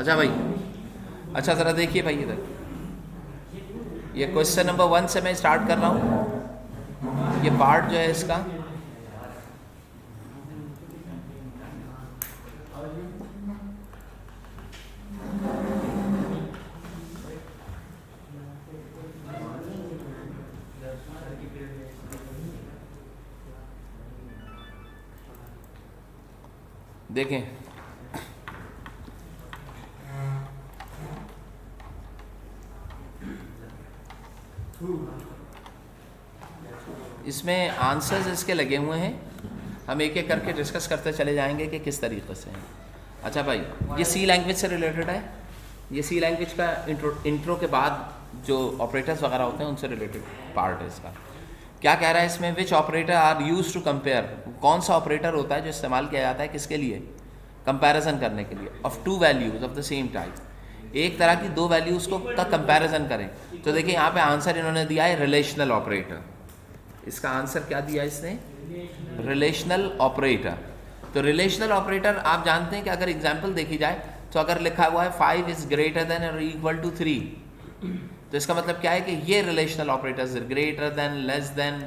अच्छा भाई, अच्छा ज़रा देखिए भाई इधर, ये क्वेश्चन नंबर 1 से मैं स्टार्ट कर रहा हूँ। ये पार्ट जो है इसका, देखें इसमें आंसर्स इसके लगे हुए हैं, हम एक एक करके डिस्कस करते चले जाएंगे कि किस तरीके से हैं। अच्छा भाई, ये सी लैंग्वेज से रिलेटेड है। ये सी लैंग्वेज का इंट्रो के बाद जो ऑपरेटर्स वगैरह होते हैं उनसे रिलेटेड पार्ट है इसका। क्या कह रहा है इसमें, which operator are use to compare, कौन सा ऑपरेटर होता है जो इस्तेमाल किया जाता है किसके लिए, कंपैरिजन करने के लिए, of to values of the same type, एक तरह की दो वैल्यूज़ को का कंपैरिजन करें। तो देखिए यहाँ पे आंसर इन्होंने दिया है रिलेशनल ऑपरेटर। इसका आंसर क्या दिया इसने, रिलेशनल ऑपरेटर। तो रिलेशनल ऑपरेटर आप जानते हैं कि अगर एग्जाम्पल देखी जाए तो अगर लिखा हुआ है 5 इज ग्रेटर देन और इक्वल टू 3, तो इसका मतलब क्या है कि ये relational operators, greater than, less than,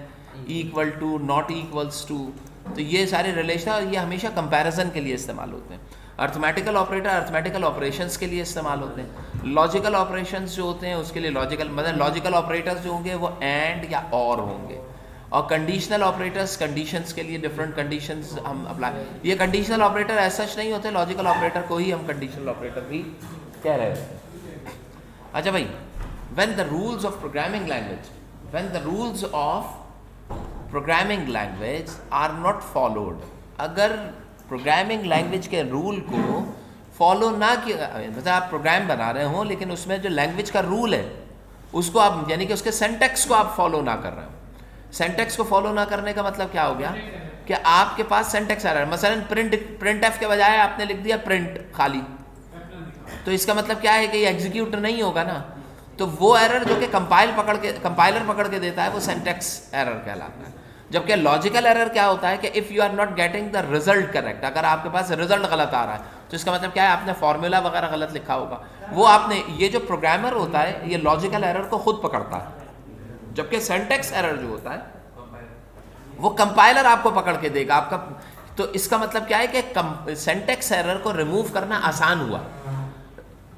equal to, not equals to, तो ये सारे रिलेशनल, ये हमेशा कंपैरिजन के लिए इस्तेमाल होते हैं। अर्थमेटिकल ऑपरेटर अर्थमेटिकल ऑपरेशंस के लिए इस्तेमाल होते हैं। लॉजिकल ऑपरेशंस जो होते हैं उसके लिए लॉजिकल, मतलब लॉजिकल ऑपरेटर्स जो होंगे वो एंड या और होंगे। और कंडीशनल ऑपरेटर्स कंडीशंस के लिए डिफरेंट कंडीशंस हम अप्लाई, ये कंडीशनल ऑपरेटर ऐसा सच नहीं होते, लॉजिकल ऑपरेटर को ही हम कंडीशनल ऑपरेटर भी कह रहे हैं। अच्छा भाई, when the rules of programming language, when the rules of programming language are not followed, अगर प्रोग्रामिंग लैंग्वेज के रूल को फॉलो ना किया, मतलब आप प्रोग्राम बना रहे हो लेकिन उसमें जो लैंग्वेज का रूल है उसको आप, यानी कि उसके सेंटेक्स को आप फॉलो ना कर रहे हो। सेंटेक्स को फॉलो ना करने का मतलब क्या हो गया कि आपके पास सेंटेक्स एरर, मसलन प्रिंट एफ के बजाय आपने लिख दिया प्रिंट खाली, तो इसका मतलब क्या है कि ये एग्जीक्यूट नहीं होगा ना। तो वो एरर जो कि कंपाइलर पकड़ के देता है वो सेंटेक्स एरर कहलाता है। जबकि लॉजिकल एरर क्या होता है कि if you are not getting the result correct, अगर आपके पास रिजल्ट गलत आ रहा है तो इसका मतलब क्या है, आपने फॉर्मूला वगैरह गलत लिखा होगा। वो आपने, ये जो प्रोग्रामर होता है ये लॉजिकल एरर को खुद पकड़ता है, जबकि सेंटेक्स एरर जो होता है वो कंपाइलर आपको पकड़ के देगा आपका। तो इसका मतलब क्या है कि सेंटेक्स एरर को रिमूव करना आसान हुआ,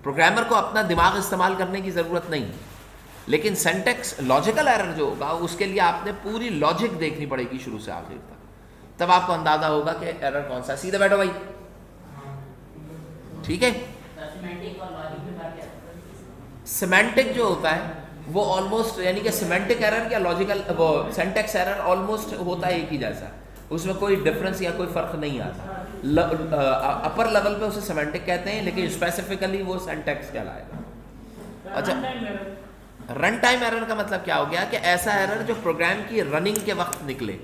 प्रोग्रामर को अपना दिमाग इस्तेमाल करने की ज़रूरत नहीं। लेकिन सेंटेक्स लॉजिकल एरर जो होगा उसके लिए आपने पूरी लॉजिक देखनी पड़ेगी शुरू से आखिर तक, तब आपको अंदाजा होगा कि एरर कौन सा। सीधे बैठो भाई, ठीक है। सिमेंटिक जो होता है वो ऑलमोस्ट, यानी कि सिमेंटिक एरर या लॉजिकल वो सेंटेक्स एरर ऑलमोस्ट होता है एक ही जैसा, उसमें कोई डिफरेंस या कोई फ़र्क नहीं आता। अपर लेवल पे उसे सिमेंटिक कहते हैं लेकिन स्पेसिफिकली वो सेंटेक्स कहलाएगा। अच्छा, रन टाइम एरर का मतलब क्या हो गया कि ऐसा एरर जो प्रोग्राम की रनिंग के वक्त निकले।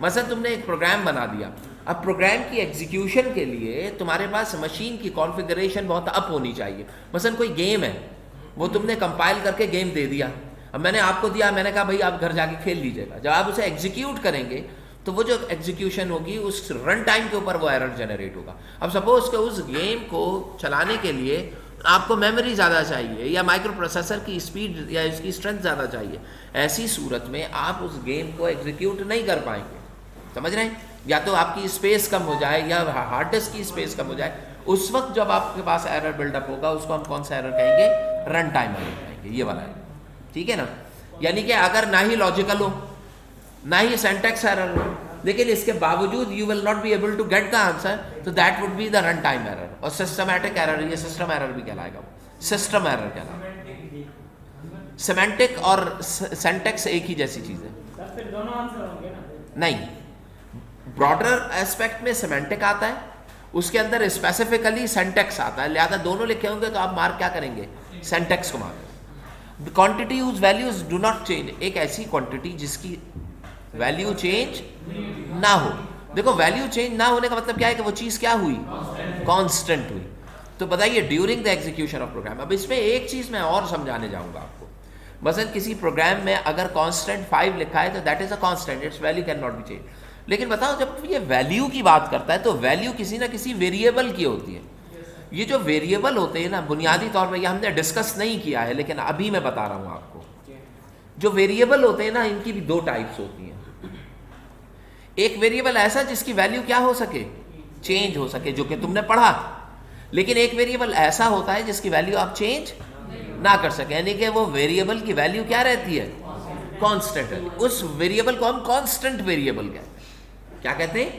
मसलन तुमने एक प्रोग्राम बना दिया, अब प्रोग्राम की एग्जीक्यूशन के लिए तुम्हारे पास मशीन की कॉन्फ़िगरेशन बहुत अप होनी चाहिए। मसलन कोई गेम है, वो तुमने कंपाइल करके गेम दे दिया, अब मैंने आपको दिया, मैंने कहा भाई आप घर जाके खेल लीजिएगा। जब आप उसे एग्जीक्यूट करेंगे तो वो जो एग्जीक्यूशन होगी उस रन टाइम के ऊपर वो एरर जनरेट होगा। अब सपोज के उस गेम को चलाने के लिए आपको मेमोरी ज़्यादा चाहिए या माइक्रो प्रोसेसर की स्पीड या इसकी स्ट्रेंथ ज़्यादा चाहिए, ऐसी सूरत में आप उस गेम को एग्जीक्यूट नहीं कर पाएंगे। समझ रहे हैं, या तो आपकी स्पेस कम हो जाए या हार्ड डिस्क की स्पेस कम हो जाए, उस वक्त जब आपके पास एरर बिल्डअप होगा उसको हम कौन सा एरर कहेंगे, रन टाइम एरर कहेंगे, ये वाला है, ठीक है ना। यानी कि अगर ना ही लॉजिकल हो ना ही सेंटेक्स एरर हो, लेकिन इसके बावजूद you will not be able to get the answer, तो that would be the run time error. और सिस्टमैटिक एरर, ये सिस्टम एरर भी कहलाएगा, सिस्टम एरर कहलाएगा। सिमेंटिक और सेंटेक्स एक ही जैसी चीज़ है, दोनों आंसर होंगे ना? नहीं, ब्रॉडर एस्पेक्ट में सिमेंटिक आता है, उसके अंदर स्पेसिफिकली सेंटेक्स आता है, लिहाजा दोनों लिखे होंगे तो आप मार्क क्या करेंगे, सेंटेक्स को mark. Quantity use values do not change, एक ऐसी क्वांटिटी जिसकी वैल्यू चेंज ना हो। देखो वैल्यू चेंज ना होने का मतलब क्या है कि वो चीज़ क्या हुई, कांस्टेंट हुई। तो बताइए during the execution of program. अब इसमें एक चीज़ मैं और समझाने जाऊंगा आपको, मसलन किसी प्रोग्राम में अगर कांस्टेंट 5 लिखा है तो that is a constant, it's value can not B change. लेकिन बताओ जब ये वैल्यू की बात करता है तो वैल्यू किसी ना किसी वेरिएबल की होती है, ये जो वेरिएबल होते हैं ना, बुनियादी तौर पर ये हमने डिस्कस नहीं किया है, लेकिन अभी मैं बता रहा हूँ आपको। जो वेरिएबल होते हैं ना, इनकी भी दो टाइप्स होती हैं। एक वेरिएबल ऐसा जिसकी वैल्यू क्या हो सके, चेंज हो सके, जो कि तुमने पढ़ा। लेकिन एक वेरिएबल ऐसा होता है जिसकी वैल्यू आप चेंज ना कर सके, यानी कि वो वेरिएबल की वैल्यू क्या रहती है, कांस्टेंट है। उस वेरिएबल को हम कांस्टेंट वेरिएबल कहते हैं। क्या कहते हैं?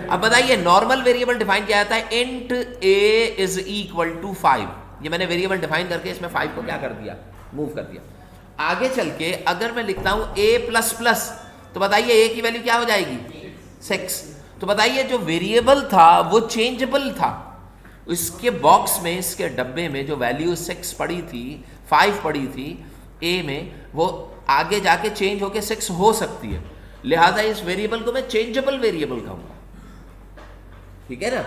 अब बताइए, नॉर्मल वेरिएबल डिफाइन किया जाता है int a is equal to 5। ये मैंने वेरिएबल डिफाइन करके इसमें 5 को क्या कर दिया, मूव कर दिया। आगे चल के अगर मैं लिखता हूं a प्लस प्लस, तो बताइए a की वैल्यू क्या हो जाएगी, 6। तो बताइए जो वेरिएबल था वो चेंजेबल था। इसके बॉक्स में, इसके डब्बे में जो वैल्यू 6 पड़ी थी, 5 पड़ी थी a में, वो आगे जाके चेंज होके 6 हो सकती है। लिहाजा इस वेरिएबल को मैं चेंजेबल वेरिएबल कहूंगा। ठीक है ना।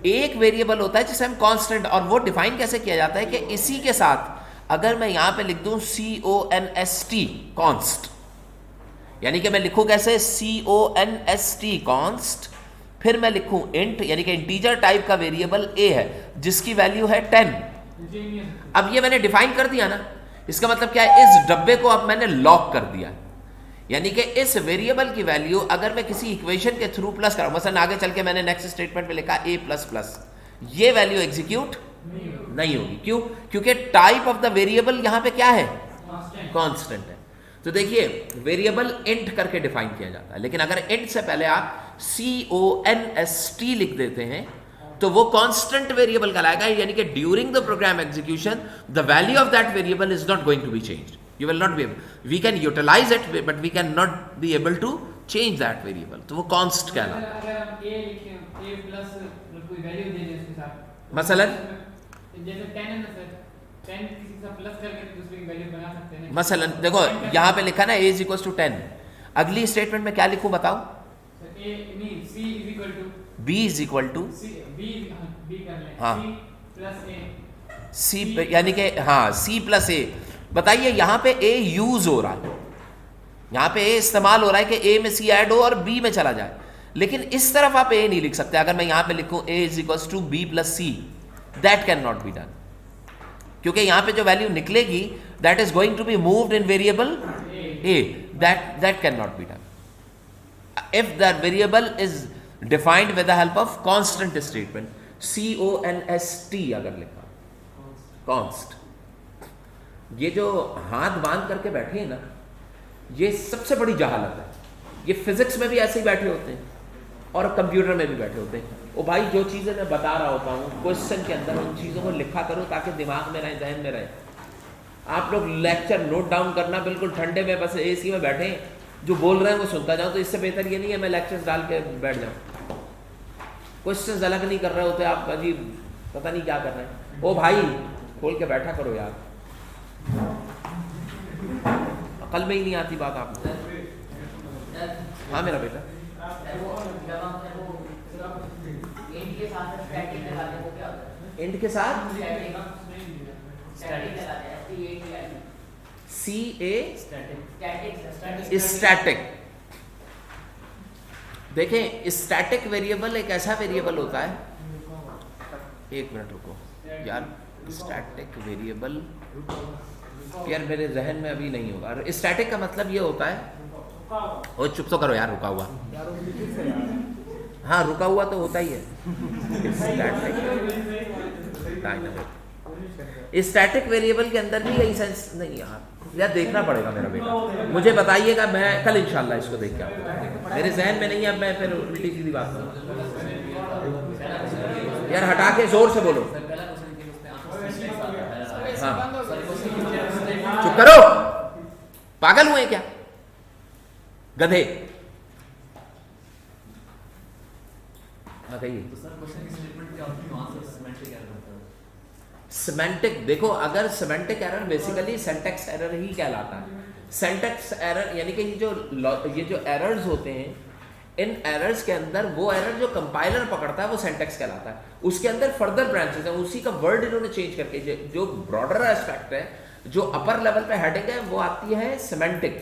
एक वेरिएबल होता है जिसे हम कांस्टेंट, और वो डिफाइन कैसे किया जाता है कि इसी के साथ अगर मैं यहां पे लिख दूं CONST, कॉन्स्ट, यानी कि मैं लिखूं कैसे, CONST, कॉन्स्ट, फिर मैं लिखूं इंट, यानी कि इंटीजर टाइप का वेरिएबल a है जिसकी वैल्यू है 10। अब ये मैंने डिफाइन कर दिया ना, इसका मतलब क्या है, इस डब्बे को अब मैंने लॉक कर दिया, यानी कि इस वेरिएबल की वैल्यू अगर मैं किसी इक्वेशन के थ्रू प्लस कराऊं, मसलन आगे चल के मैंने नेक्स्ट स्टेटमेंट में लिखा a प्लस प्लस, ये वैल्यू एग्जीक्यूट नहीं होगी। क्यों? क्योंकि टाइप ऑफ द वेरिएबल यहां पे क्या है, कांस्टेंट है। तो देखिए, वेरिएबल इंट करके डिफाइन किया जाता है, लेकिन अगर इंट से पहले आप CONST लिख देते हैं तो वो कांस्टेंट वेरिएबल कहलाएगा, यानी कि during the program execution the value of that variable is not going to be changed. You will not be able, we can utilize it but we can not be able to change that variable, तो वो const कहलाता है। अगर हम a लिखें, a plus कोई value दे दें उसके साथ, मसलन जैसे 10 है ना सर, 10 किसी से प्लस करके दूसरी की वैल्यू बना सकते हैं ना। मसलन देखो यहाँ पे लिखा ना a is equals to 10, अगली स्टेटमेंट में क्या लिखूं बताओ, a नहीं, c is equal to b is equal to b कर लें, हाँ, c प्लस a, c, यानी कि हाँ c प्लस a। बताइए यहाँ पे a यूज हो रहा है, यहाँ पे a इस्तेमाल हो रहा है कि a में c ऐड हो और b में चला जाए, लेकिन इस तरफ आप a नहीं लिख सकते। अगर मैं यहाँ पे लिखूं a is equals to b plus c, that can not be done, क्योंकि यहाँ पे जो वैल्यू निकलेगी that is going to be moved in variable a, that can not be done if that variable is defined with the help of constant statement, CONST अगर लिखा, const. ये जो हाथ बांध करके बैठे हैं ना, ये सबसे बड़ी जहालत है। ये फिजिक्स में भी ऐसे ही बैठे होते हैं और कंप्यूटर में भी बैठे होते हैं। ओ भाई, जो चीज़ें मैं बता रहा होता हूँ क्वेश्चन के अंदर, उन चीज़ों को लिखा करो ताकि दिमाग में रहे, जहन में रहे। आप लोग लेक्चर नोट डाउन करना बिल्कुल ठंडे में, बस AC में बैठे, जो बोल रहे हैं वो सुनता जाऊँ। तो इससे बेहतर ये नहीं है मैं लेक्चर्स डाल के बैठ जाऊँ। क्वेश्चन अलग नहीं कर रहे होते आप, अजीब पता नहीं क्या कर रहे हैं। ओ भाई, खोल के बैठा करो यार, अकल में ही नहीं आती बात आपको। हाँ मेरा बेटा, इंट के साथ स्टैटिक। देखें, स्टैटिक वेरिएबल एक ऐसा वेरिएबल होता है, एक मिनट रुको यार, स्टैटिक वेरिएबल यार मेरे जहन में अभी नहीं होगा। स्टैटिक का मतलब ये होता है, ओ चुप तो करो यार, रुका हुआ, हाँ रुका हुआ तो होता ही है। स्टैटिक वेरिएबल के अंदर भी यही सेंस नहीं यार देखना पड़ेगा मेरा बेटा, मुझे बताइएगा, मैं कल इंशाल्लाह इसको देख के आपको, मेरे जहन में नहीं है, अब मैं फिर उल्टी सीधी बात करूँ यार, हटा के जोर से बोलो। हाँ चुप करो, पागल हुए क्या गधे। हाँ कहिए। सिमेंटिक, देखो अगर semantic error basically syntax error ही कहलाता है। सिंटैक्स एरर यानी कि ये जो एरर्स होते हैं, इन एरर्स के अंदर वो एरर जो कंपाइलर पकड़ता है वो सिंटैक्स कहलाता है। उसके अंदर फर्दर ब्रांचेस हैं, उसी का वर्ड इन्होंने चेंज करके जो ब्रॉडर एस्पेक्ट है, जो अपर लेवल पे हेडिंग है, वो आती है सिमेंटिक।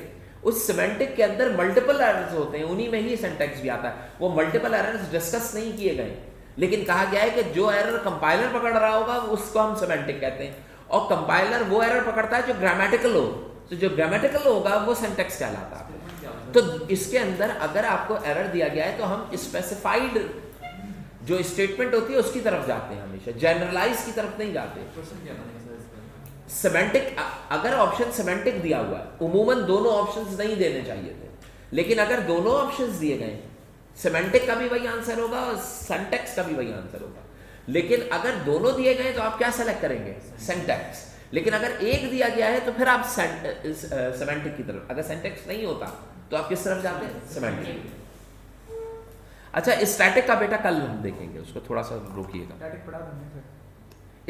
उस सिमेंटिक के अंदर मल्टीपल एरर्स होते हैं, उन्हीं में ही सिंटैक्स भी आता है। वो मल्टीपल एरर्स डिस्कस नहीं किए गए, लेकिन कहा गया है कि जो एरर कंपाइलर पकड़ रहा होगा उसको हम सेमेंटिक कहते हैं, और कंपाइलर वो एरर पकड़ता है जो ग्रामेटिकल हो, तो जो ग्रामेटिकल होगा वो सिंटैक्स कहलाता है। तो इसके अंदर अगर आपको एरर दिया गया है तो हम स्पेसिफाइड जो स्टेटमेंट होती है उसकी तरफ जाते हैं, हमेशा जनरलाइज की तरफ नहीं जाते। सेमेंटिक, अगर ऑप्शन सेमेंटिक दिया हुआ है, उमूमन दोनों ऑप्शंस नहीं देने चाहिए थे, लेकिन अगर दोनों ऑप्शंस दिए गए, सेमेंटिक का भी वही आंसर होगा और सिंटैक्स का भी वही आंसर होगा। लेकिन अगर दोनों दिए गए तो आप क्या सेलेक्ट करेंगे? सिंटैक्स। लेकिन अगर एक दिया गया है तो फिर आप सेमेंटिक की तरफ, अगर सिंटैक्स नहीं होता तो आप किस तरफ जाते हैं? सेमेंटिक। अच्छा, स्टैटिक का बेटा कल हम देखेंगे, उसको थोड़ा सा रोकिएगा।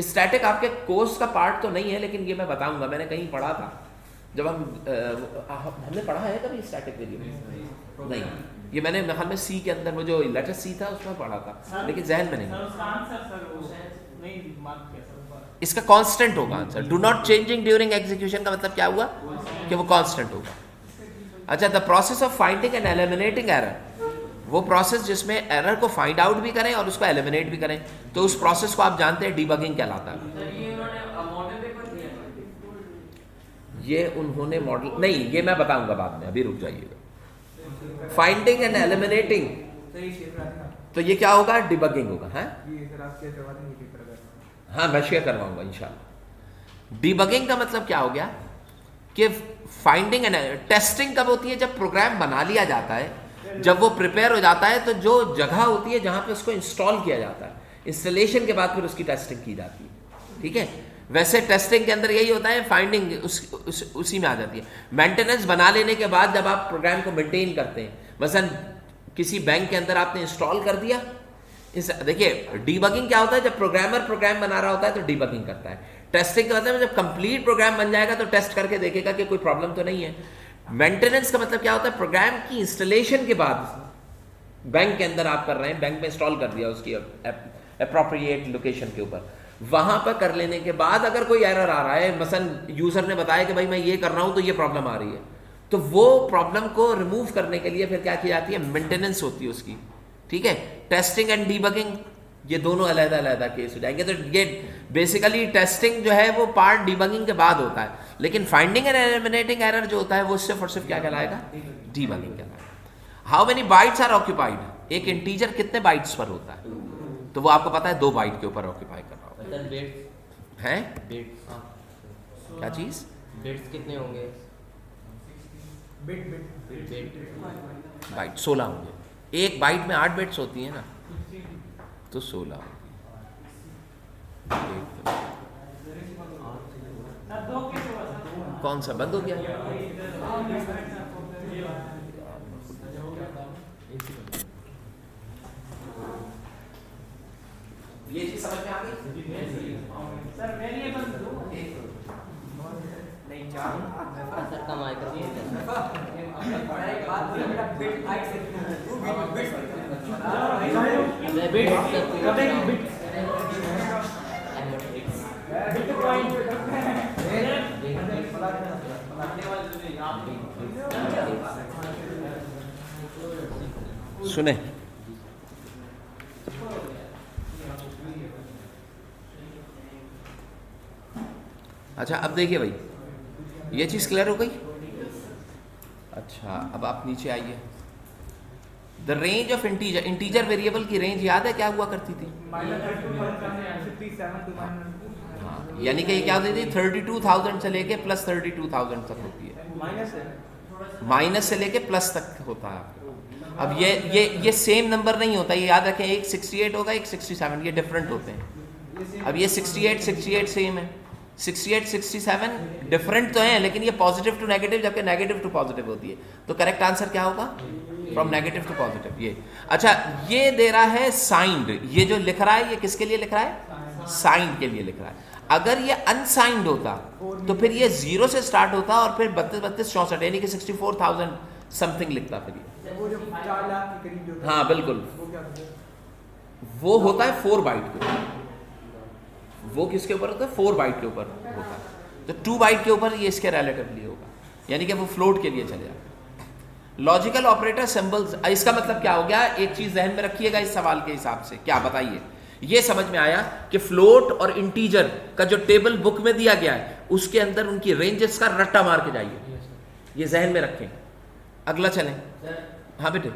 स्टैटिक आपके कोर्स का पार्ट तो नहीं है, लेकिन ये मैं बताऊंगा, मैंने कहीं पढ़ा था जब हमने पढ़ा है कभी स्टैटिक वेरिएबल? नहीं, ये मैंने हाल में सी के अंदर वो जो लेटर सी था उसमें पढ़ा था, लेकिन जहन में नहीं। इसका कांस्टेंट होगा answer. Do not changing during execution का मतलब क्या हुआ कि वो कांस्टेंट होगा। अच्छा, the process of finding and eliminating error, वो प्रोसेस जिसमें एरर को फाइंड आउट भी करें और उसको एलिमिनेट भी करें, तो उस प्रोसेस को आप जानते हैं डीबगिंग कहलाता है। ये उन्होंने मॉडल नहीं, ये मैं बताऊंगा बाद में, अभी रुक जाइएगा। फाइंडिंग एंड एलिमिनेटिंग, तो ये क्या होगा? डिबगिंग होगा। हाँ, मैं शेयर करवाऊंगा इंशाल्लाह। डिबगिंग का मतलब क्या हो गया कि फाइंडिंग एंड टेस्टिंग कब होती है? जब प्रोग्राम बना लिया जाता है, जब वो प्रिपेयर हो जाता है, तो जो जगह होती है जहां पे उसको इंस्टॉल किया जाता है, इंस्टॉलेशन के बाद फिर उसकी टेस्टिंग की जाती है। ठीक है, वैसे टेस्टिंग के अंदर यही होता है, फाइंडिंग उसी में आ जाती है। मेंटेनेंस बना लेने के बाद जब आप प्रोग्राम को मेंटेन करते हैं, मसलन किसी बैंक के अंदर आपने इंस्टॉल कर दिया, देखिए डीबगिंग क्या होता है? जब प्रोग्रामर प्रोग्राम बना रहा होता है तो डीबगिंग करता है। टेस्टिंग का मतलब जब कंप्लीट प्रोग्राम बन जाएगा तो टेस्ट करके देखेगा कि कोई प्रॉब्लम तो नहीं है। मेंटेनेंस का मतलब क्या होता है? प्रोग्राम की इंस्टॉलेशन के बाद बैंक के अंदर आप कर रहे हैं, बैंक में इंस्टॉल कर दिया उसकी एप्रोप्रिएट लोकेशन के ऊपर, वहां पर कर लेने के बाद अगर कोई एरर आ रहा है, मसलन यूजर ने बताया कि भाई मैं ये कर रहा हूं तो ये प्रॉब्लम आ रही है, तो वो प्रॉब्लम को रिमूव करने के लिए फिर क्या की जाती है? मेंटेनेंस होती है उसकी। ठीक है, टेस्टिंग एंड डीबगिंग ये दोनों अलग अलग केस हो जाएंगे। तो ये बेसिकली टेस्टिंग जो है वो पार्ट डीबगिंग के बाद होता है, लेकिन फाइंडिंग एंड एलिमिनेटिंग एरर जो होता है वो सिर्फ और सिर्फ क्या कहलाएगा? डीबगिंग कहलाएगा। How many bytes are occupied, एक इंटीजर कितने बाइट्स पर होता है? तो वो आपको पता है 2 बाइट के ऊपर ऑक्यूपाई कर रहा होगा। हैं क्या चीज? बिट्स कितने होंगे? बाइट 16 होंगे। एक बाइट में 8 बिट्स होती है ना, तो 16 कौन सा बंद हो गया? ये चीज समझ में आ गई? सर वेरिएबल नहीं, 4 सर का माइक्रोफोन सुने, अच्छा अब देखिए भाई, ये चीज क्लियर हो गई। अच्छा, अब आप नीचे आइए। The range of integer, integer variable की रेंज याद है क्या हुआ करती थी? हाँ, यानी कि ये क्या होती थी? 32,000 से लेके प्लस 32,000 तक होती है, माइनस से लेके प्लस तक होता है। अब ये सेम नंबर नहीं होता, ये याद रखें, एक 68 होगा, एक 67, ये डिफरेंट होते हैं। अब ये 68 सेम है, 68-67 डिफरेंट तो हैं, लेकिन ये पॉजिटिव टू नेगेटिव जबकि नेगेटिव टू पॉजिटिव होती है। तो करेक्ट आंसर क्या होगा? From negative to positive. ये अच्छा, ये दे रहा है साइंड, ये जो लिख रहा है ये किसके लिए लिख रहा है? साइंड के लिए लिख रहा है। अगर ये अनसाइंड होता तो फिर ये 0 से स्टार्ट होता और फिर 32, 64 यानी कि 64,000 समथिंग लिखता फिर ये। वो जो 4 लाख के करीब जो हाँ बिल्कुल, वो क्या होता है? वो होता है 4 बाइट के ऊपर। वो किसके ऊपर होता है? 4 बाइट के ऊपर होता है। तो 2 बाइट के ऊपर ये इसके रिलेटिवली होगा, यानी कि वो फ्लोट के लिए चले जाते हैं। लॉजिकल ऑपरेटर सिंबल्स, इसका मतलब क्या हो गया? एक चीज ध्यान में रखिएगा इस सवाल के हिसाब से, क्या बताइए? ये समझ में आया कि फ्लोट और इंटीजर का जो टेबल बुक में दिया गया है उसके अंदर उनकी रेंजेस का रट्टा मार के जाइए, ये जहन में रखें। अगला चलें। हाँ बेटे,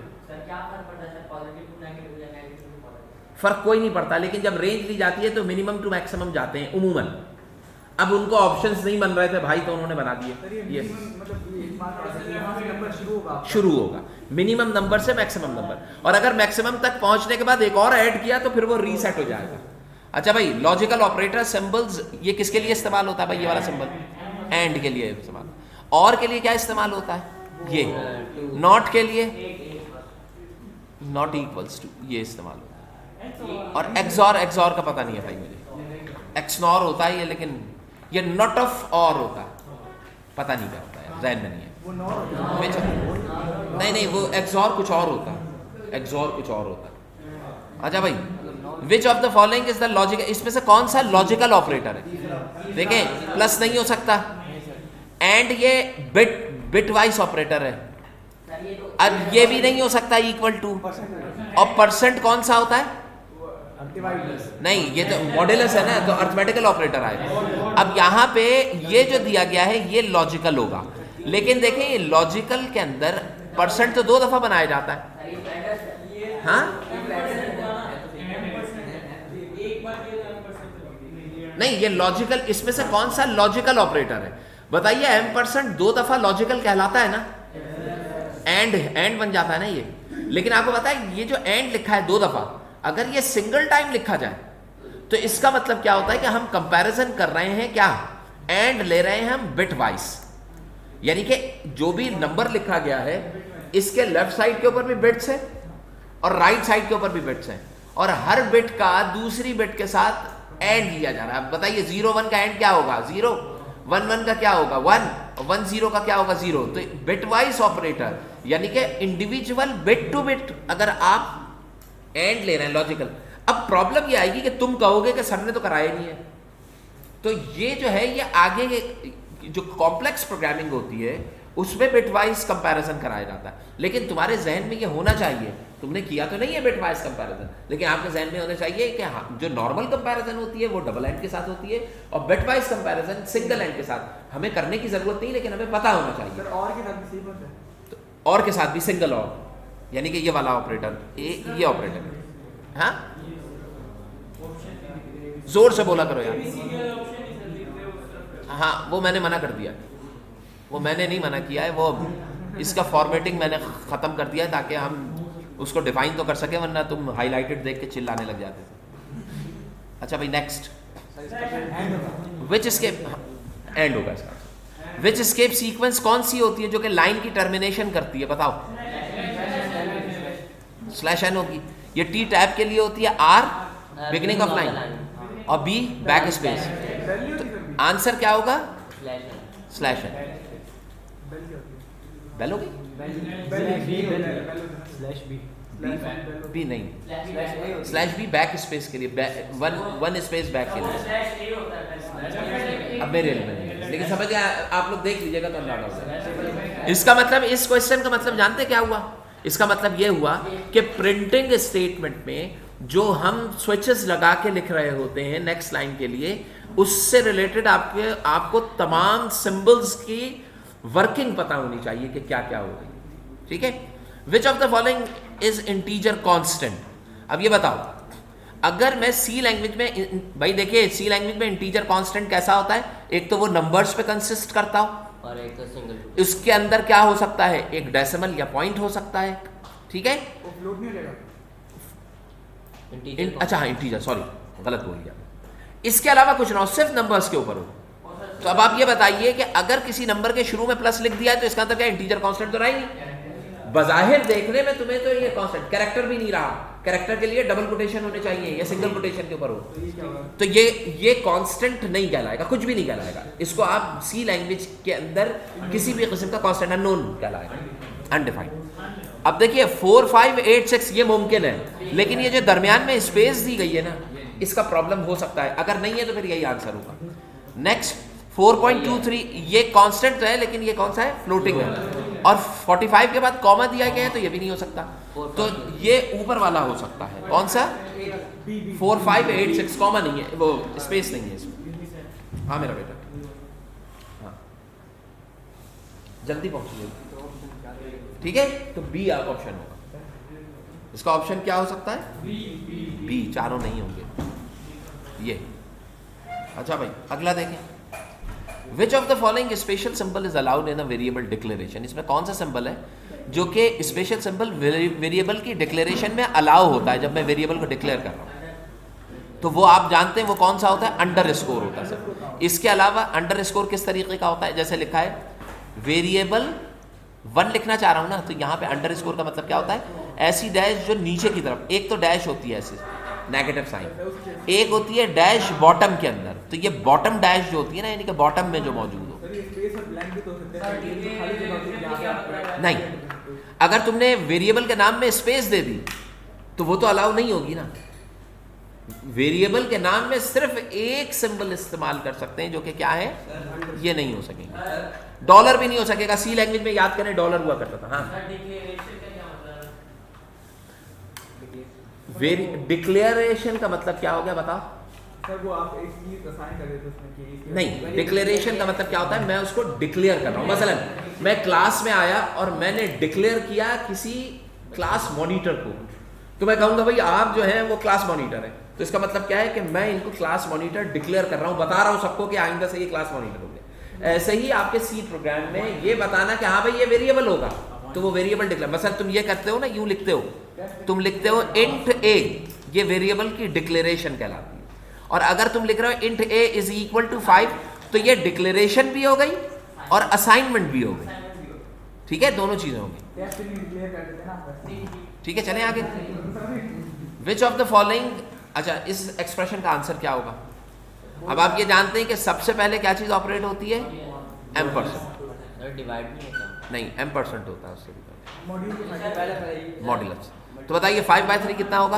फर्क कोई नहीं पड़ता, लेकिन जब रेंज ली जाती है तो मिनिमम टू मैक्सिमम जाते हैं उमूमन। अब उनको ऑप्शंस नहीं बन रहे थे भाई, तो उन्होंने बना दिए ये शुरू होगा मिनिमम नंबर से मैक्सिमम नंबर, और अगर मैक्सिमम तक पहुंचने के बाद एक और ऐड किया तो फिर वो रीसेट हो जाएगा। अच्छा भाई, लॉजिकल ऑपरेटर सिंबल्स ये किसके लिए इस्तेमाल होता है भाई? ये वाला सिंबल एंड के लिए इस्तेमाल। और के लिए क्या इस्तेमाल होता है? ये नॉट के लिए नॉट इक्वल्स टू ये इस्तेमाल होता है। और एक्सॉर, एक्सॉर का पता नहीं है भाई मुझे, एक्सनॉर होता है ये, लेकिन ये नॉट ऑफ और होता है, पता नहीं क्या होता है, जहन में नहीं है। नहीं, वो एक्सॉर कुछ और होता है, एक्सॉर कुछ और होता है। अच्छा भाई, which of the following is the logical, इसमें से कौन सा लॉजिकल ऑपरेटर है? देखें, प्लस नहीं हो सकता, एंड ये बिट वाइज ऑपरेटर है। अब ये भी नहीं हो सकता इक्वल टू, और परसेंट कौन सा होता है? नहीं, ये तो मॉड्यूलस है ना, तो अर्थमेटिकल ऑपरेटर आएगा। अब यहाँ पे ये जो दिया गया है ये लॉजिकल होगा, लेकिन देखें ये लॉजिकल के अंदर परसेंट तो 2 दफा बनाया जाता है। हाँ नहीं, ये लॉजिकल, इसमें से कौन सा लॉजिकल ऑपरेटर है बताइए? M% 2 दफा लॉजिकल कहलाता है ना, एंड बन जाता है ना ये। लेकिन आपको पता है ये जो एंड लिखा है 2 दफा, अगर ये सिंगल टाइम लिखा जाए तो इसका मतलब क्या होता है कि हम कंपैरिजन कर रहे हैं, क्या एंड ले रहे हैं हम बिट वाइज, यानी कि जो भी नंबर लिखा गया है इसके लेफ्ट साइड के ऊपर भी बिट्स है और राइट साइड के ऊपर भी बिट्स हैं, और हर बिट का दूसरी बिट के साथ एंड लिया जा रहा है। अब बताइए 0 1 का एंड क्या होगा? 0, 1 1 का क्या होगा? 1, 1 0 का क्या होगा? 0। तो बिट वाइज ऑपरेटर, यानी कि इंडिविजुअल बिट टू बिट अगर आप एंड ले रहे हैं लॉजिकल। अब प्रॉब्लम ये आएगी कि तुम कहोगे कि सर ने तो कराया नहीं है, तो ये जो है ये आगे जो कॉम्प्लेक्स प्रोग्रामिंग होती है उसमें बिट वाइज कंपैरिजन कराया जाता है। लेकिन तुम्हारे जहन में ये होना चाहिए, तुमने किया तो नहीं है बिट वाइज कंपैरिजन, लेकिन आपके जहन में होना चाहिए कि हाँ, जो नॉर्मल कंपैरिजन होती है वो डबल एंड के साथ होती है, और bit wise comparison single and के साथ। हमें करने की जरूरत नहीं, लेकिन हमें पता होना चाहिए। और के साथ भी सेम होता है, तो और के साथ भी सिंगल और, यानी कि ये वाला ऑपरेटर, ये ऑपरेटर। हाँ, जोर से बोला करो यार। हाँ, वो मैंने मना कर दिया, वो मैंने नहीं मना किया है, वो इसका फॉर्मेटिंग मैंने ख़त्म कर दिया है ताकि हम उसको डिफाइन तो कर सके, वरना तुम हाईलाइटेड देख के चिल्लाने लग जाते थे। अच्छा भाई, नेक्स्ट विच एस्केप एंड होगा इसका। विच एस्केप सीक्वेंस कौन सी होती है जो कि लाइन की टर्मिनेशन करती है? बताओ। /n होगी। ये T टैब के लिए होती है, R बिगिनिंग ऑफ लाइन, और B बैक स्पेस। तो आंसर क्या होगा? /n। बेल होगी? बी नहीं, /b बैक स्पेस के लिए, वन स्पेस बैक के लिए। अब मेरे में, लेकिन समझ गया आप लोग, देख लीजिएगा तो अंदाजा हो जाएगा। इसका मतलब, इस क्वेश्चन का मतलब जानते क्या हुआ? इसका मतलब ये हुआ कि प्रिंटिंग स्टेटमेंट में जो हम स्विचेस लगा के लिख रहे होते हैं नेक्स्ट लाइन के लिए, उससे रिलेटेड आपको तमाम सिंबल्स की वर्किंग पता होनी चाहिए कि क्या क्या हो रही है। ठीक है। Which of the following is integer constant? अब ये बताओ, अगर मैं सी लैंग्वेज में, भाई देखिए सी लैंग्वेज में इंटीजर कांस्टेंट कैसा होता है? एक तो वो नंबर्स पे कंसिस्ट करता हो, और एक तो सिंगल। उसके अंदर क्या हो सकता है? एक डेसिमल या पॉइंट हो सकता है। ठीक है। वो फ्लोट नहीं रहेगा। अच्छा हाँ, इंटीजर, सॉरी गलत बोल गया। इसके अलावा कुछ ना हो, सिर्फ नंबर्स के ऊपर हो। तो अब आप ये बताइए कि अगर किसी नंबर के शुरू में प्लस लिख दिया है तो इसका मतलब क्या इंटीजर कांस्टेंट तो रहा ही नहीं। बज़ाहिर देखने में तुम्हें तो ये कांस्टेंट, कैरेक्टर भी नहीं रहा। कैरेक्टर के लिए डबल कोटेशन होने चाहिए या सिंगल कोटेशन के ऊपर हो, तो ये कांस्टेंट नहीं कहलाएगा, कुछ भी नहीं कहलाएगा। इसको आप सी लैंग्वेज के अंदर किसी भी किस्म का कांस्टेंट अननोन कहलाएगा, अनडिफाइंड। अब देखिए 4 5 8 6 ये मुमकिन है, लेकिन ये जो दरमियान में स्पेस दी गई है ना, इसका प्रॉब्लम हो सकता है। अगर नहीं है तो फिर यही आंसर होगा। नेक्स्ट 4.23 ये कांस्टेंट है, लेकिन ये कौन सा है? फ्लोटिंग है। और 45 के बाद कॉमा दिया गया है तो ये भी नहीं हो सकता। तो ये ऊपर वाला हो सकता है, कौन सा? 4 5 8 6, कॉमा नहीं है, वो स्पेस नहीं है इसमें। हाँ मेरा बेटा, हाँ जल्दी पहुंचिए, ठीक है। तो बी ऑप्शन होगा, इसका ऑप्शन क्या हो सकता है? बी, चारों नहीं होंगे ये। अच्छा भाई अगला देखें, which of the following special symbol is allowed in a variable declaration. इसमें कौन सा सिंबल है जो कि स्पेशल सिंबल वेरिएबल की डिक्लेरेशन में अलाउ होता है? जब मैं वेरिएबल को डिक्लेयर कर रहा हूँ तो वो आप जानते हैं वो कौन सा होता है? अंडरस्कोर होता है सर। इसके अलावा अंडरस्कोर किस तरीके का होता है? जैसे लिखा है वेरिएबल 1 लिखना चाह रहा हूँ ना, तो यहाँ पे अंडरस्कोर का मतलब क्या होता है? ऐसी डैश जो नीचे की तरफ, एक तो डैश होती है ऐसे नेगेटिव साइन, एक होती है डैश बॉटम के अंदर। तो ये बॉटम डैश जो होती है ना, यानी कि बॉटम में जो मौजूद हो। सर ये स्पेस और ब्लैंक भी तो हो सकते हैं, खाली जगह होती है जहाँ पे आप नहीं, अगर तुमने वेरिएबल के नाम में स्पेस दे दी तो वो तो अलाउ नहीं होगी ना। वेरिएबल के नाम में सिर्फ एक सिंबल इस्तेमाल कर सकते हैं जो कि क्या है? ये नहीं हो सकेंगे। डॉलर भी नहीं हो सकेगा। सी लैंग्वेज में याद करें डॉलर हुआ करता था। हाँ, डिक्लेरेशन का मतलब क्या हो गया बताओ? सर वो आप एक चीज असाइन कर देते उसमें कि इसके नहीं, डिक्लेरेशन का मतलब क्या होता है? मैं उसको डिक्लेयर कर रहा हूँ। मसलन मैं क्लास में आया और मैंने डिक्लेयर किया किसी क्लास मॉनिटर को, तो मैं कहूँगा भाई आप जो है वो क्लास मॉनिटर है। तो इसका मतलब क्या है कि मैं इनको क्लास मॉनिटर डिक्लेयर कर रहा हूँ, बता रहा हूँ सबको कि आइंदा से ये क्लास मॉनिटर हो गया। ऐसे ही आपके सी प्रोग्राम में ये बताना कि हाँ भाई ये वेरिएबल होगा, तो वो वेरिएबल डिक्लेयर। मसलन तुम ये करते हो ना, यूँ लिखते हो, तुम लिखते हो इंट ए, ये वेरिएबल की डिक्लेरेशन कहलाती है। और अगर तुम लिख रहे हो int a is equal to 5, तो ये डिक्लेरेशन भी हो गई और असाइनमेंट भी हो गई। ठीक है, दोनों चीजें हो गई। टेस्ट में डिक्लेयर कर देते हैं ना। ठीक है, चलें आगे। विच ऑफ द फॉलोइंग, अच्छा इस एक्सप्रेशन का आंसर क्या होगा? अब आप ये जानते हैं कि सबसे पहले क्या चीज ऑपरेट होती है? एम्परसेंड। डिवाइड नहीं होता। नहीं, एम्परसेंड होता है उससे भी मॉड्यूल के पहले मॉड्यूलस। तो बताइए 5/3 कितना होगा?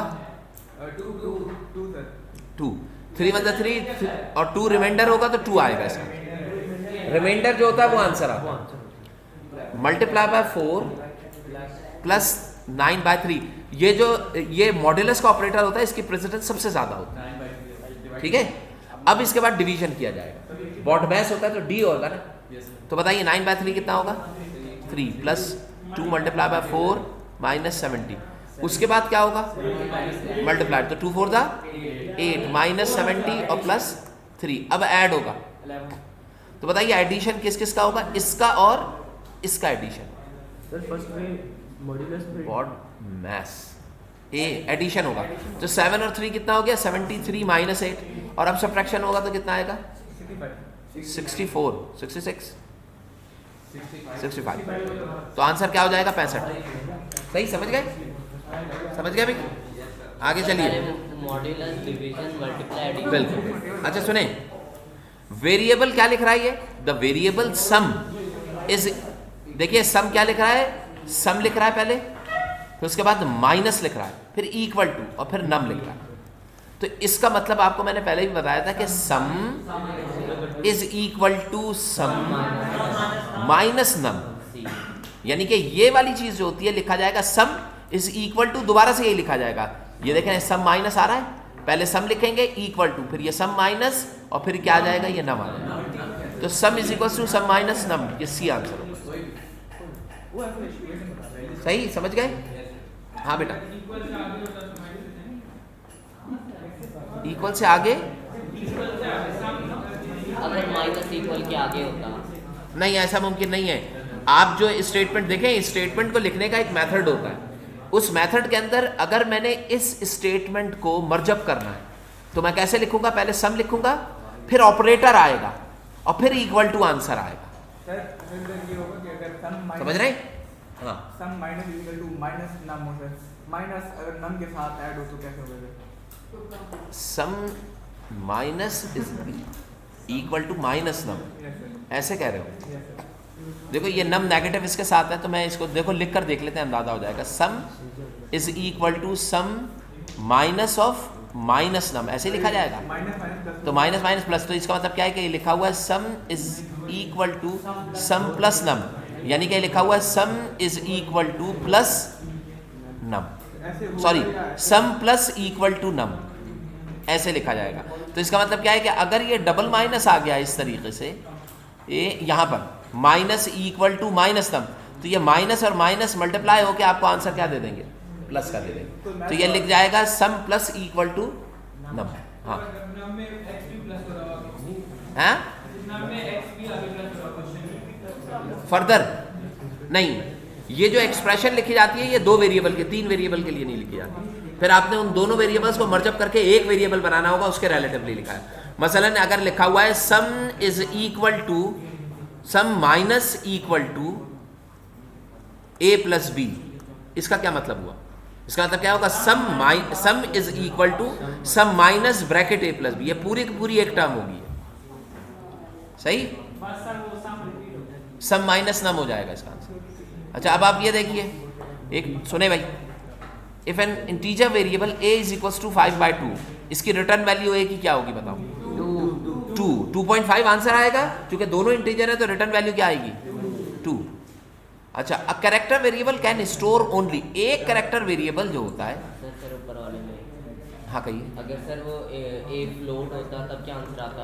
2 सर 2। 3 मतलब 3 और 2 रिमाइंडर होगा तो 2 आएगा इसमें। रिमाइंडर जो होता है वो आंसर आता है। Multiply by 4 plus 9/3। ये मॉड्यूलस का ऑपरेटर होता है, इसकी प्रेसिडेंस सबसे ज्यादा होता है। ठीक है, अब इसके बाद डिवीजन किया जाएगा। बॉडमैस होता है तो डी होगा ना। तो बताइए 9/3 कितना होगा? 3 प्लस 2 मल्टीप्लाई बाय 4 माइनस 70। उसके बाद क्या होगा? मल्टीप्लाई, तो 2 4 8 माइनस 70 और प्लस 3। अब ऐड होगा, तो बताइए एडिशन किस किस का होगा? इसका और इसका एडिशन। सर फर्स्ट में मॉड्यूलस में बॉड मैस ए एडिशन होगा। तो 7 और 3 कितना हो गया? 73 माइनस 8। और अब सब्ट्रैक्शन होगा तो कितना आएगा? 64 66 65। तो आंसर क्या हो जाएगा? 65। सही समझ गए? समझ गए भाई? आगे चलिए। Modulus, division, multiply, addition. बिल्कुल। अच्छा सुने, वेरिएबल क्या लिख रहा है ये? द वेरिएबल सम इज, देखिए सम क्या लिख रहा है? सम लिख रहा है पहले, फिर उसके बाद माइनस लिख रहा है, फिर इक्वल टू और फिर नम लिख रहा है। तो इसका मतलब आपको मैंने पहले भी बताया था कि sum is equal to sum minus num. यानी कि ये वाली चीज जो होती है लिखा जाएगा सम इज इक्वल टू, दोबारा से यही लिखा जाएगा। ये देखें सम माइनस आ रहा है, पहले सम लिखेंगे इक्वल टू, फिर ये सम माइनस और फिर क्या आ जाएगा? ये नम आ जाएगा। तो sum is equal to sum minus num, ये सी आंसर होगा। सही समझ गए? हाँ बेटा, इक्वल से आगे अगर माइनस इक्वल के आगे होता। नहीं, ऐसा मुमकिन नहीं है। आप जो स्टेटमेंट देखें, इस स्टेटमेंट को लिखने का एक मेथड होता है। उस मेथड के अंदर अगर मैंने इस स्टेटमेंट को मर्जअप करना है तो मैं कैसे लिखूंगा? पहले सम लिखूंगा, फिर ऑपरेटर आएगा और फिर इक्वल टू आंसर आएगा। सर फिर ये होगा कि अगर सम समझ रहे? हाँ, सम माइनस इक्वल टू माइनस नम हो सर, माइनस अगर नम के साथ ऐड हो तो कैसे होगा sir? Sum minus is equal to minus num, yes sir, ऐसे कह रहे हो? Yes sir. देखो ये नम नेगेटिव इसके साथ है, तो मैं इसको देखो लिख कर देख लेते हैं, अंदाजा हो जाएगा। Sum is equal to sum minus of minus num, ऐसे लिखा जाएगा। माइनस माइनस प्लस तो माइनस माइनस प्लस, तो इसका मतलब क्या है कि ये लिखा हुआ है sum is equal to sum plus num. यानी कि लिखा हुआ है sum is equal to plus num, ऐसे होगा सॉरी या ऐसे? Sum plus equal to num, ऐसे लिखा जाएगा। तो इसका मतलब क्या है कि अगर ये डबल माइनस आ गया इस तरीके से, ये यहाँ पर माइनस इक्वल टू माइनस नम, तो ये माइनस और माइनस मल्टीप्लाई होकर आपको आंसर क्या दे देंगे, प्लस का दे देंगे। तो ये लिख जाएगा सम प्लस इक्वल टू नम। हाँ नम में x भी प्लस हो रहा होगा, हैं नम में x भी आगे प्लस हो रहा होगा। फर्दर नहीं, ये जो एक्सप्रेशन लिखी जाती है ये 2 वेरिएबल के 3 वेरिएबल के लिए नहीं लिखी जाती। फिर आपने उन दोनों वेरिएबल्स को मर्जअप करके एक वेरिएबल बनाना होगा, उसके रिलेटिवली लिखा है। मसलन अगर लिखा हुआ है sum is equal to sum minus equal to a plus b, इसका क्या मतलब हुआ? इसका मतलब क्या होगा, sum is equal to sum minus bracket a plus b, ये पूरी की पूरी एक टर्म होगी, सही, बस सर वो सम रिपीट होता है। सम माइनस नम हो जाएगा इसका आंसर। अच्छा अब आप ये देखिए, एक सुने भाई, if an integer variable a is equal to 5/2, इसकी रिटर्न वैल्यू a की क्या होगी बताओ? 2.5 आंसर आएगा, क्योंकि दोनों इंटीजर है तो रिटर्न वैल्यू क्या आएगी? 2। अच्छा a character variable can store only, एक कैरेक्टर वेरिएबल जो होता है, सर ऊपर वाले में हाँ कहिए, अगर सर वो ए फ्लोट होता तब क्या आंसर आता?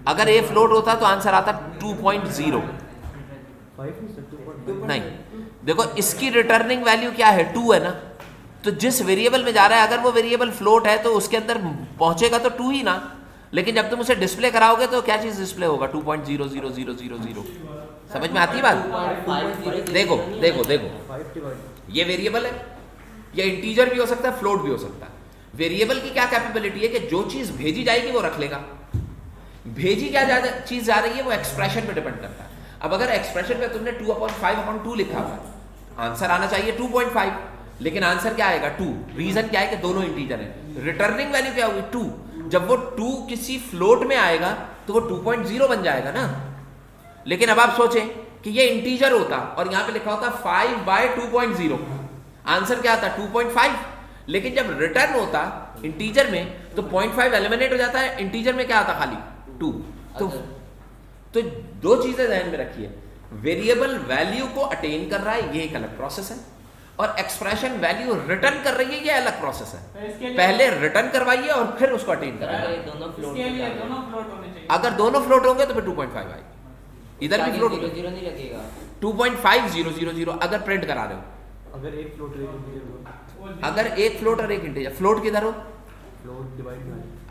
अगर a फ्लोट होता तो आंसर आता 2.0। नहीं देखो इसकी रिटर्निंग वैल्यू क्या है, 2 है ना, तो जिस वेरिएबल में जा रहा है अगर वो वेरिएबल फ्लोट है तो उसके अंदर पहुंचेगा तो 2 ही ना, लेकिन जब तुम उसे डिस्प्ले कराओगे तो क्या चीज डिस्प्ले होगा? 2.00000। समझ में आती है बात? देखो देखो देखो, ये वेरिएबल है, ये इंटीजर भी हो सकता है, फ्लोट भी हो सकता है। वेरिएबल की क्या कैपेबिलिटी है कि जो चीज भेजी जाएगी वो रख लेगा, भेजी क्या चीज जा रही है वो एक्सप्रेशन पे डिपेंड करता है। अब अगर एक्सप्रेशन पे तुमने 2/5/2 लिखा हुआ है, आंसर आना चाहिए 2.5, लेकिन आंसर क्या आएगा 2। रीजन क्या है कि दोनों इंटीजर है। रिटर्निंग वैल्यू क्या होगी 2, जब वो 2 किसी फ्लोट में आएगा तो वो 2.0 बन जाएगा ना। लेकिन अब आप सोचें कि ये इंटीजर होता और यहाँ पे लिखा होता 5/2.0, आंसर क्या आता 2.5, लेकिन जब रिटर्न होता इंटीजर में तो 0.5 एलिमिनेट हो जाता है, इंटीजर में क्या आता खाली 2। तो दो चीजें ध्यान में रखिए, वेरिएबल वैल्यू को अटेन कर रहा है ये एक अलग प्रोसेस है, और एक्सप्रेशन वैल्यू रिटर्न कर रही है ये अलग प्रोसेस है। पहले रिटर्न करवाइए और फिर उसको अटेन करवाइए। दोनों फ्लोट इसके लिए दोनों फ्लोट होने चाहिए। अगर दोनों फ्लोट होंगे तो फिर 2.5 आएगी, इधर भी फ्लोट 0 नहीं लगेगा। 2.5000 अगर प्रिंट करा रहे हो, अगर एक फ्लोट एक अगर एक फ्लोट और एक इंटीजर, फ्लोट किधर हो, फ्लोट डिवाइड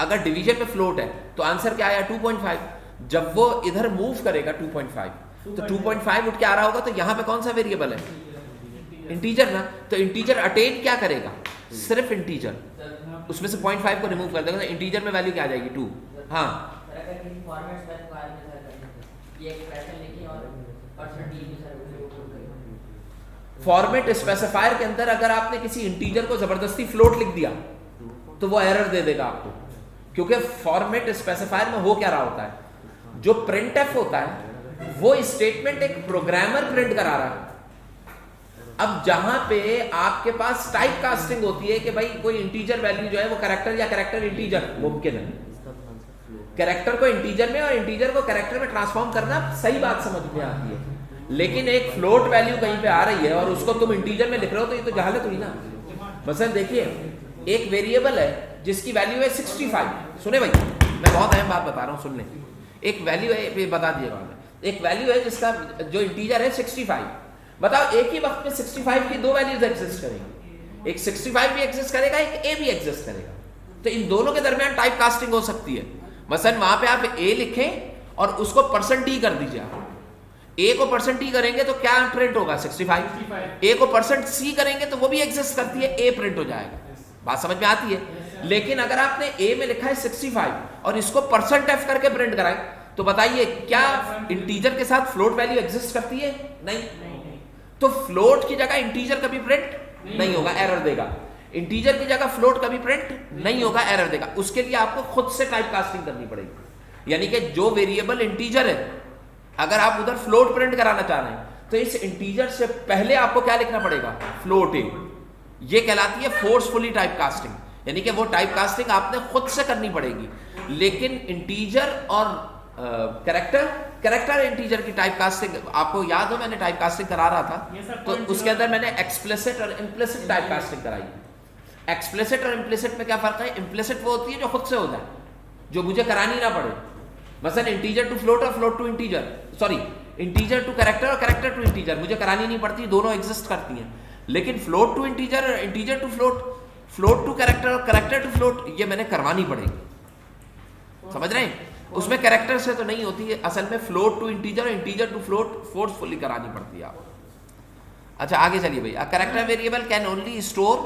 अगर डिवीजन पे फ्लोट है तो आंसर क्या आया 2.5, जब वो इधर मूव करेगा 2.5 तो 2.5 उठ के आ रहा होगा, तो यहाँ पे कौन सा वेरिएबल है इंटीजर ना, तो इंटीजर अटेन क्या करेगा सिर्फ इंटीजर, उसमें से 0.5 को रिमूव कर देगा तो इंटीजर में वैल्यू क्या आ जाएगी 2। हाँ फॉर्मेट स्पेसिफायर के अंदर अगर आपने किसी इंटीजर को जबरदस्ती फ्लोट लिख दिया तो वो एरर दे देगा आपको, क्योंकि फॉर्मेट स्पेसिफायर में हो क्या रहा होता है, जो प्रिंटएफ होता है वो स्टेटमेंट एक प्रोग्रामर प्रिंट करा रहा है। अब जहां पे आपके पास टाइप कास्टिंग होती है कि भाई कोई इंटीजर वैल्यू जो है वो कैरेक्टर या कैरेक्टर इंटीजर मुमकिन है, कैरेक्टर को इंटीजर में और इंटीजर को कैरेक्टर में ट्रांसफॉर्म करना सही बात समझ में आती है, लेकिन एक फ्लोट वैल्यू कहीं पे आ रही है और उसको तुम इंटीजर में लिख रहे हो तो ये तो जहालत हुई ना। मसलन देखिए एक वेरिएबल है जिसकी वैल्यू है 65, सुने भाई मैं बहुत अहम बात बता रहा हूँ सुन लें, एक वैल्यू है बता दिएगा, एक वैल्यू है जिसका जो इंटीजर है 65, बताओ एक ही वक्त में 65 की दो वैल्यूज एग्जिस्ट करेंगी, एक 65 भी एग्जिस्ट करेगा एक a भी एग्जिस्ट करेगा, तो इन दोनों के दरमियान टाइप कास्टिंग हो सकती है। मसलन वहां पे आप a लिखें और उसको %t कर दीजिए, आप a को %t करेंगे तो क्या प्रिंट होगा 65, a को %c करेंगे तो वो भी एग्जिस्ट करती है, a प्रिंट हो जाएगा, बात समझ में आती है। लेकिन अगर आपने a में लिखा है 65 और इसको %f करके प्रिंट कराए तो बताइए क्या इंटीजर के साथ फ्लोट वैल्यू एग्जिस्ट करती है? नहीं, तो फ्लोट की जगह इंटीजर कभी प्रिंट नहीं होगा, एरर देगा, इंटीजर की जगह फ्लोट कभी प्रिंट नहीं होगा, एरर देगा। उसके लिए आपको खुद से टाइप कास्टिंग करनी पड़ेगी, यानी कि जो वेरिएबल इंटीजर है अगर आप उधर फ्लोट प्रिंट कराना चाह रहे हैं तो इस इंटीजर से पहले आपको क्या लिखना पड़ेगा फ्लोट है, ये कहलाती है फोर्सफुली टाइप कास्टिंग, यानी कि वो टाइप कास्टिंग आपने खुद से करनी पड़ेगी। लेकिन इंटीजर और कैरेक्टर इंटीजर की टाइप कास्टिंग आपको याद हो, मैंने टाइप कास्टिंग करा रहा Yes, था sir, तो point उसके अंदर मैंने एक्सप्लिसिट और इम्प्लिसिट टाइप कास्टिंग कराई। एक्सप्लिसिट और इम्प्लिसिट में क्या फर्क है? इम्प्लिसिट वो होती है जो खुद से होता है, जो मुझे करानी ना पड़े। मसलन इंटीजर टू फ्लोट और float to integer, sorry integer to character और कैरेक्टर टू इंटीजर मुझे करानी नहीं पड़ती, दोनों एग्जिस्ट करती हैं। लेकिन फ्लोट टू इंटीजर और integer to float, float to character और कैरेक्टर टू फ्लोट, ये मैंने करवानी पड़ेगी। समझ रहे हैं? उसमें कैरेक्टर से तो नहीं होती है, असल में फ्लोट टू इंटीजर और इंटीजर टू फ्लोट फोर्सफुली करानी पड़ती है आपको। अच्छा आगे चलिए भाई। Character variable can only store,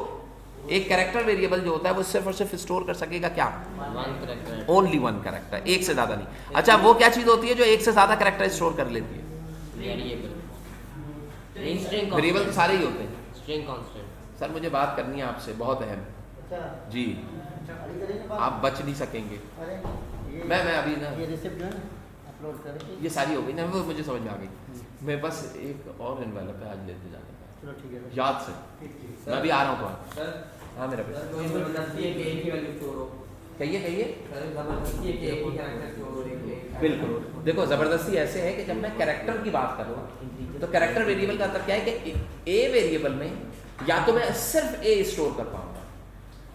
एक कैरेक्टर वेरिएबल जो होता है वो सिर्फ और सिर्फ स्टोर कर सकेगा क्या? One character. Only one character, एक से ज्यादा नहीं। अच्छा वो क्या चीज होती है जो एक से ज्यादा कैरेक्टर स्टोर कर लेती है? वेरिएबल। नहीं स्ट्रिंग वेरिएबल तो सारे ही होते हैं। String constant. सर मुझे बात करनी है आपसे, बहुत अहम जी, आप बच नहीं सकेंगे। मैं अभी ना ये रिसिप्ट जो है ना अपलोड करके ये सारी हो गई ना, वो मुझे समझ में आ गई। मैं बस एक और इनवेलप है आज लेते जाने का, चलो ठीक है याद से। मैं अभी आ रहा हूँ तो। हाँ मेरा बेटा कहिए। बिल्कुल देखो, ज़बरदस्ती ऐसे है कि जब मैं कैरेक्टर की बात कर रहा हूँ तो कैरेक्टर वेरिएबल का मतलब क्या है कि ए वेरिएबल में या तो मैं सिर्फ ए स्टोर कर पाऊंगा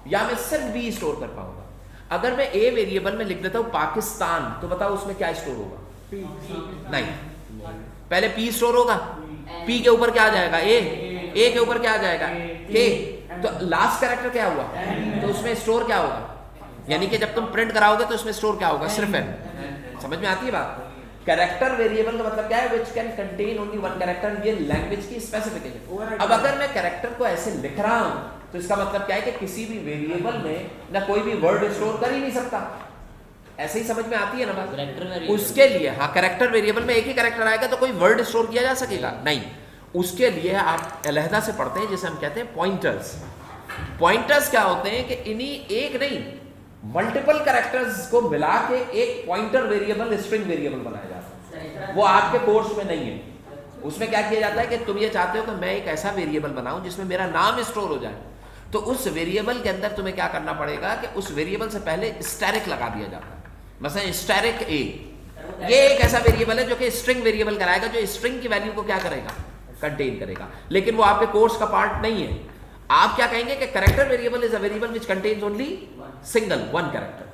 या मैं सिर्फ बी स्टोर कर पाऊंगा। अगर मैं ए वेरिएबल में लिख देता हूँ पाकिस्तान, तो बताओ उसमें क्या स्टोर होगा? नहीं, पहले पी स्टोर होगा, पी के ऊपर क्या आ जाएगा? ए के ऊपर क्या आ जाएगा? के। तो लास्ट कैरेक्टर क्या हुआ? तो उसमें स्टोर क्या होगा? यानी कि जब तुम प्रिंट कराओगे तो उसमें स्टोर क्या होगा? सिर्फ एन। समझ में आती है बात? कैरेक्टर वेरिएबल का मतलब क्या है? Which can contain only one character, ये लैंग्वेज की स्पेसिफिकेशन। अब अगर मैं कैरेक्टर को ऐसे लिख रहा हूं तो इसका मतलब क्या है कि किसी भी वेरिएबल में ना कोई भी वर्ड स्टोर कर ही नहीं सकता। ऐसे ही समझ में आती है ना बात? कैरेक्टर वेरिएबल उसके लिए हाँ, कैरेक्टर वेरिएबल में एक ही कैरेक्टर आएगा तो कोई वर्ड स्टोर किया जा सकेगा? नहीं। उसके लिए आप अलहदा से पढ़ते हैं जिसे हम कहते हैं पॉइंटर्स। पॉइंटर्स क्या होते हैं कि इन्हीं एक नहीं मल्टीपल कैरेक्टर्स को मिला के एक पॉइंटर वेरिएबल, स्ट्रिंग वेरिएबल बनाया जाता है। वो आपके कोर्स में नहीं है। उसमें क्या किया जाता है कि तुम ये चाहते हो कि मैं एक ऐसा वेरिएबल बनाऊं जिसमें मेरा नाम स्टोर हो जाए, तो उस वेरिएबल के अंदर तुम्हें क्या करना पड़ेगा कि उस वेरिएबल से पहले स्टैरिक लगा दिया जाता है। मसलन स्टैरिक ए, ये एक ऐसा वेरिएबल है जो कि स्ट्रिंग वेरिएबल कराएगा, जो स्ट्रिंग की वैल्यू को क्या करेगा? कंटेन करेगा। लेकिन वो आपके कोर्स का पार्ट नहीं है। आप क्या कहेंगे कि character variable is a variable which contains only single one character.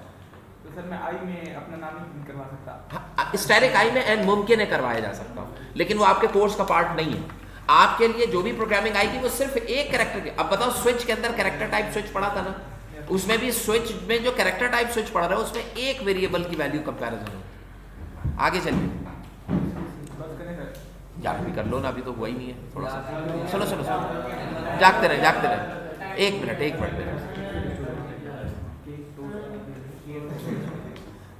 तो सर मैं आई में अपना नाम ही प्रिंट करवा सकता? स्टैरिक आई में एन मुमकिन है करवाया जा सकता हूँ, लेकिन वो आपके कोर्स का पार्ट नहीं है। आपके लिए जो भी प्रोग्रामिंग आएगी वो सिर्फ एक कैरेक्टर की। अब बताओ स्विच के अंदर कैरेक्टर टाइप स्विच पढ़ा था ना, उसमें भी स्विच में जो कैरेक्टर टाइप स्विच पढ़ रहे हो उसमें एक वेरिएबल की वैल्यू कंपैरिजन हो। आगे चलिए बस करें सर। यार भी कर लो ना, अभी तो हुआ ही नहीं है। थोड़ा सा सुनो, जागते रहे। एक minute.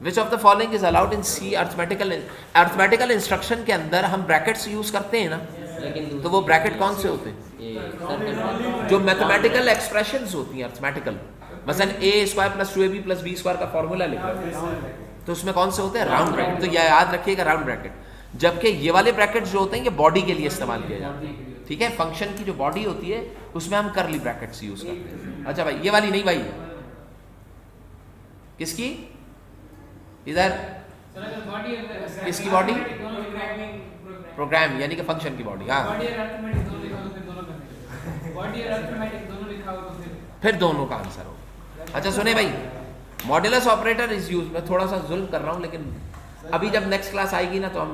Which of the following is allowed in C arithmetical instruction के अंदर हम ब्रैकेट्स यूज करते हैं ना, लेकिन तो वो ब्रैकेट कौन से होते हैं? ये सर्कल जो मैथमेटिकल एक्सप्रेशंस होती हैं अर्थमेटिकल, मसलन a² + 2ab + b² का फॉर्मूला लिख रहे हैं तो उसमें कौन से होते हैं? Round bracket. तो यह याद रखिएगा, राउंड ब्रैकेट। जबकि ये वाले ब्रैकेट्स जो होते हैं ये बॉडी के लिए इस्तेमाल किए जाते हैं। ठीक है, फंक्शन की जो बॉडी होती है उसमें हम करली ब्रैकेट्स यूज करते हैं। अच्छा भाई, ये वाली नहीं भाई, किसकी? इधर किसकी बॉडी? प्रोग्राम यानी कि फंक्शन की बॉडी। हाँ, फिर दोनों का आंसर हो। अच्छा सुने भाई, मॉड्यूलस ऑपरेटर इज यूज, मैं थोड़ा सा जुल्म कर रहा हूँ लेकिन अभी जब नेक्स्ट क्लास आएगी ना तो हम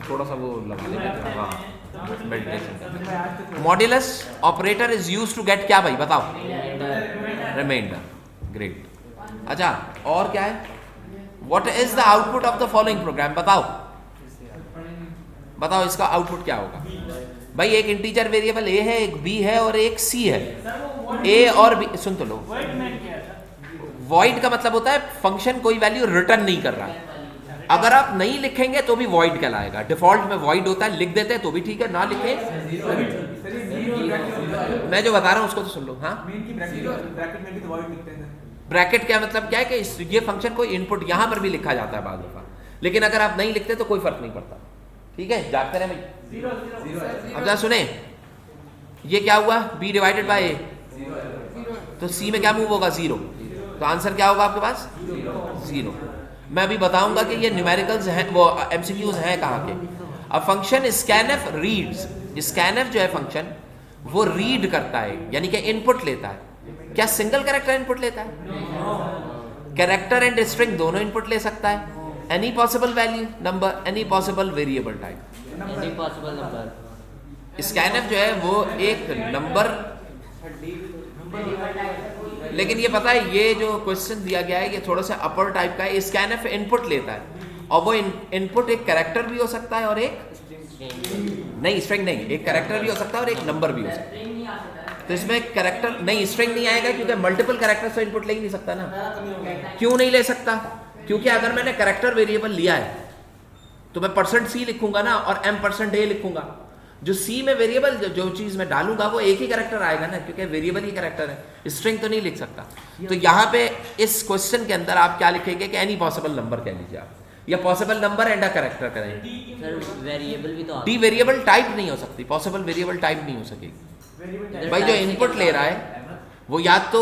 थोड़ा सा वो लगा लेंगे। हाँ, meditation. Modulus operator is use to get क्या भाई बताओ? रिमाइंडर। ग्रेट। अच्छा और क्या है? What is the output of the following program? बताओ इसका आउटपुट क्या होगा? भाई एक इंटीजर वेरिएबल ए है, एक बी है और एक सी है। ए और बी, सुन तो लो, वॉइड का मतलब होता है फंक्शन कोई वैल्यू रिटर्न नहीं कर रहा है। अगर आप नहीं लिखेंगे तो भी वॉइड कहलाएगा। डिफॉल्ट में वॉइड होता है, लिख देते हैं तो भी ठीक है, ना लिखे। मैं जो बता रहा हूँ उसको तो सुन लो। हाँ, मेन की ब्रैकेट में भी तो वॉइड लिखते हैं सर। ब्रैकेट क्या मतलब क्या है कि ये फंक्शन कोई इनपुट यहां पर भी लिखा जाता है बाद में, लेकिन अगर आप नहीं लिखते तो कोई फर्क नहीं पड़ता। ठीक है, जागते रहे भाई। अब जरा सुने, ये क्या हुआ? b डिवाइडेड बाय a, तो c में क्या मूव होगा? 0। तो आंसर क्या होगा आपके पास? 0। मैं अभी बताऊंगा कि ये न्यूमेरिकल्स हैं, वो एमसीक्यूज हैं कहाँ के। अब फंक्शन स्कैनफ रीड्स, स्कैनफ जो है फंक्शन वो रीड करता है, यानी कि इनपुट लेता है। क्या सिंगल कैरेक्टर इनपुट लेता है? कैरेक्टर एंड स्ट्रिंग दोनों इनपुट ले सकता है। Any possible value number, any possible variable type. Any possible number. Scanf जो है वो एक नंबर, लेकिन ये पता है ये जो क्वेश्चन दिया गया है ये थोड़ा सा अपर टाइप का है। स्कैनफ इनपुट लेता है और वो इनपुट एक कैरेक्टर भी हो सकता है और एक नहीं, स्ट्रिंग नहीं, एक कैरेक्टर भी हो सकता है और एक नंबर भी हो सकता है। तो इसमें कैरेक्टर नहीं, स्ट्रिंग नहीं आएगा क्योंकि मल्टीपल कैरेक्टर से इनपुट ले ही नहीं सकता ना। क्यों नहीं ले सकता? क्योंकि अगर मैंने कैरेक्टर वेरिएबल लिया है तो मैं %c लिखूंगा ना और m%a लिखूंगा। जो c में वेरिएबल जो चीज मैं डालूंगा वो एक ही कैरेक्टर आएगा ना, क्योंकि वेरिएबल ही कैरेक्टर है, स्ट्रिंग तो नहीं लिख सकता। तो यहाँ पे इस क्वेश्चन के अंदर आप क्या लिखेंगे कि एनी पॉसिबल नंबर कह लीजिए आप, या possible number and a character करेंगे। सर वेरिएबल भी तो डी वेरिएबल टाइप नहीं हो सकती, पॉसिबल वेरिएबल टाइप नहीं हो सकेगी। भाई जो इनपुट ले रहा है वो या तो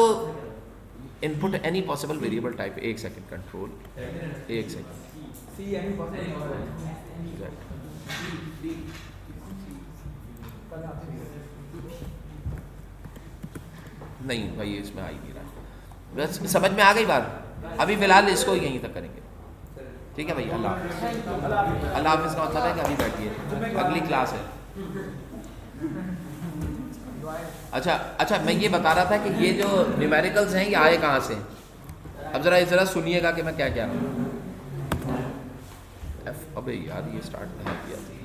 input any possible variable type, एक सेकंड कंट्रोल, एक सेकंड, सी एनी पॉसिबल नहीं भाई इसमें आ ही नहीं रहा। बस समझ में आ गई बात। अभी फिलहाल इसको यहीं तक करेंगे, ठीक है भाई। अल्लाह हाफिज़। अल्लाह हाफिज़ का मतलब है कि अभी बैठिए, अगली क्लास है। अच्छा मैं ये बता रहा था कि ये जो न्यूमेरिकल्स हैं ये आए कहाँ से। अब ज़रा सुनिएगा कि मैं क्या कह रहा हूँ। अबे यार ये स्टार्ट नहीं किया था।